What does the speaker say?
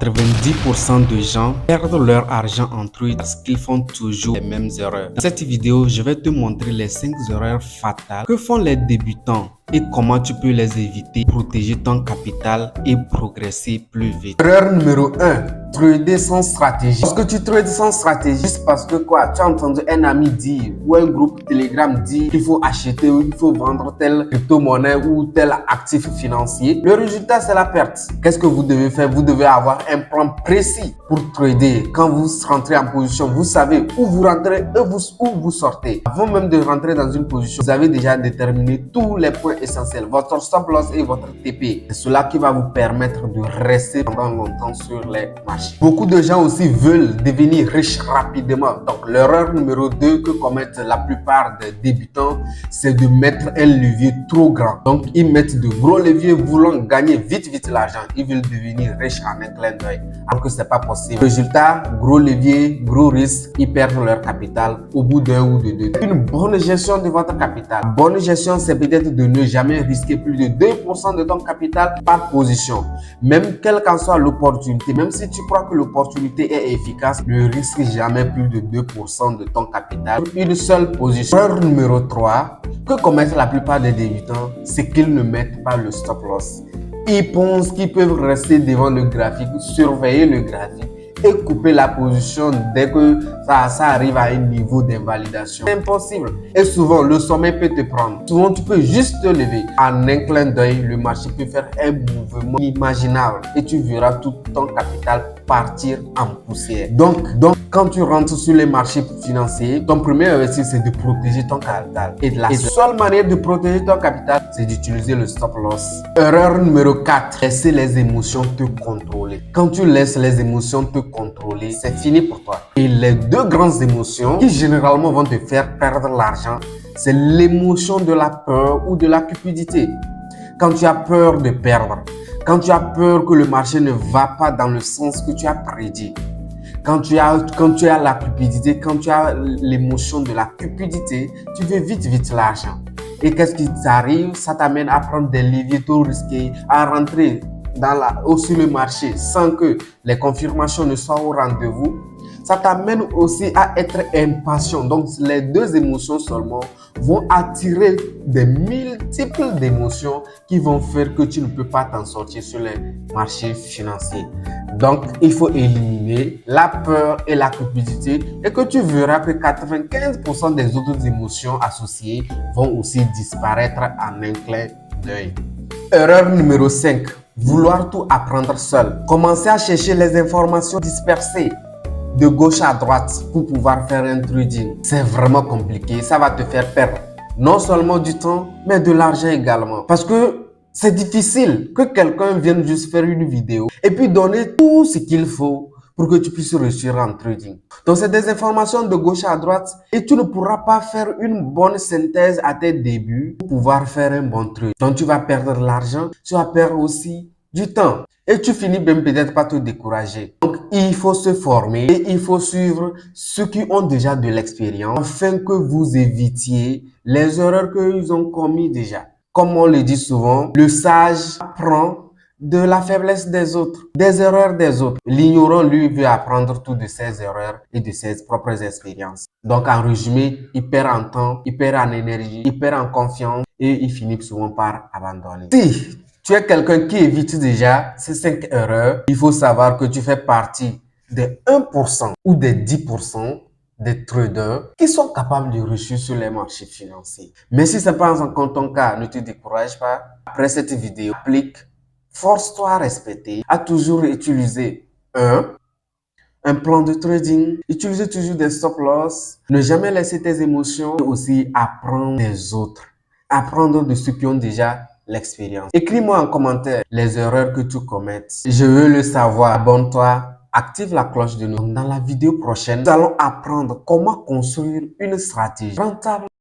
90% de gens perdent leur argent en trade parce qu'ils font toujours les mêmes erreurs. Dans cette vidéo, je vais te montrer les 5 erreurs fatales que font les débutants et comment tu peux les éviter, protéger ton capital et progresser plus vite. Erreur numéro 1, trader sans stratégie. Lorsque tu trades sans stratégie, c'est parce que quoi, tu as entendu un ami dire ou un groupe Telegram dire qu'il faut acheter ou il faut vendre telle crypto-monnaie ou tel actif financier. Le résultat, c'est la perte. Qu'est-ce que vous devez faire? Vous devez avoir un plan précis pour trader. Quand vous rentrez en position, vous savez où vous rentrez et où vous sortez. Avant même de rentrer dans une position, vous avez déjà déterminé tous les points essentiels, votre stop loss et votre TP. C'est cela qui va vous permettre de rester pendant longtemps sur les marchés. Beaucoup de gens aussi veulent devenir riches rapidement. Donc l'erreur numéro 2 que commettent la plupart des débutants, c'est de mettre un levier trop grand. Donc ils mettent de gros leviers voulant gagner vite l'argent. Ils veulent devenir riches en un clin d'œil. Alors que c'est pas possible. Résultat, gros levier, gros risque, ils perdent leur capital au bout d'un ou de deux. Une bonne gestion de votre capital. Bonne gestion, c'est peut-être de ne jamais risquer plus de 2% de ton capital par position. Même quelle qu'en soit l'opportunité, même si tu crois que l'opportunité est efficace, ne risque jamais plus de 2% de ton capital sur une seule position. Erreur numéro 3 que commettent la plupart des débutants, c'est qu'ils ne mettent pas le stop loss. Ils pensent qu'ils peuvent rester devant le graphique, surveiller le graphique et couper la position dès que ça arrive à un niveau d'invalidation. C'est impossible. Et souvent, le sommet peut te prendre. Souvent, tu peux juste te lever. En un clin d'œil, le marché peut faire un mouvement inimaginable et tu verras tout ton capital partir en poussière. Donc, quand tu rentres sur les marchés financiers, ton premier investissement, c'est de protéger ton capital. Et la seule manière de protéger ton capital, c'est d'utiliser le stop loss. Erreur numéro 4, laisser les émotions te contrôler. Quand tu laisses les émotions te contrôler, c'est fini pour toi. Et les deux grandes émotions qui généralement vont te faire perdre l'argent, c'est l'émotion de la peur ou de la cupidité. Quand tu as peur de perdre, quand tu as peur que le marché ne va pas dans le sens que tu as prédit, quand tu as la cupidité, quand tu as l'émotion de la cupidité, tu veux vite l'argent. Et qu'est-ce qui t'arrive? Ça t'amène à prendre des leviers trop risqués, à rentrer sur le marché sans que les confirmations ne soient au rendez-vous. Ça t'amène aussi à être impatient. Donc, les deux émotions seulement vont attirer des multiples d'émotions qui vont faire que tu ne peux pas t'en sortir sur les marchés financiers. Donc, il faut éliminer la peur et la cupidité et que tu verras que 95% des autres émotions associées vont aussi disparaître en un clin d'œil. Erreur numéro 5. Vouloir tout apprendre seul. Commencer à chercher les informations dispersées de gauche à droite pour pouvoir faire un trading. C'est vraiment compliqué. Ça va te faire perdre non seulement du temps, mais de l'argent également. Parce que c'est difficile que quelqu'un vienne juste faire une vidéo et puis donner tout ce qu'il faut pour que tu puisses réussir en trading. Donc, c'est des informations de gauche à droite et tu ne pourras pas faire une bonne synthèse à tes débuts pour pouvoir faire un bon trade. Donc, tu vas perdre de l'argent, tu vas perdre aussi du temps et tu finis même peut-être par te décourager. Donc, il faut se former et il faut suivre ceux qui ont déjà de l'expérience afin que vous évitiez les erreurs qu'ils ont commises déjà. Comme on le dit souvent, le sage apprend de la faiblesse des autres, des erreurs des autres. L'ignorant, lui, veut apprendre tout de ses erreurs et de ses propres expériences. Donc, en résumé, il perd en temps, il perd en énergie, il perd en confiance et il finit souvent par abandonner. Si tu es quelqu'un qui évite déjà ces 5 erreurs, il faut savoir que tu fais partie des 1% ou des 10% des traders qui sont capables de réussir sur les marchés financiers. Mais si ce n'est pas encore ton cas, ne te décourage pas. Après cette vidéo, force-toi à respecter, à toujours utiliser un plan de trading, utiliser toujours des stop loss, ne jamais laisser tes émotions et aussi apprendre des autres, apprendre de ceux qui ont déjà l'expérience. Écris-moi en commentaire les erreurs que tu commettes. Je veux le savoir. Abonne-toi, active la cloche de notification. Dans la vidéo prochaine, nous allons apprendre comment construire une stratégie rentable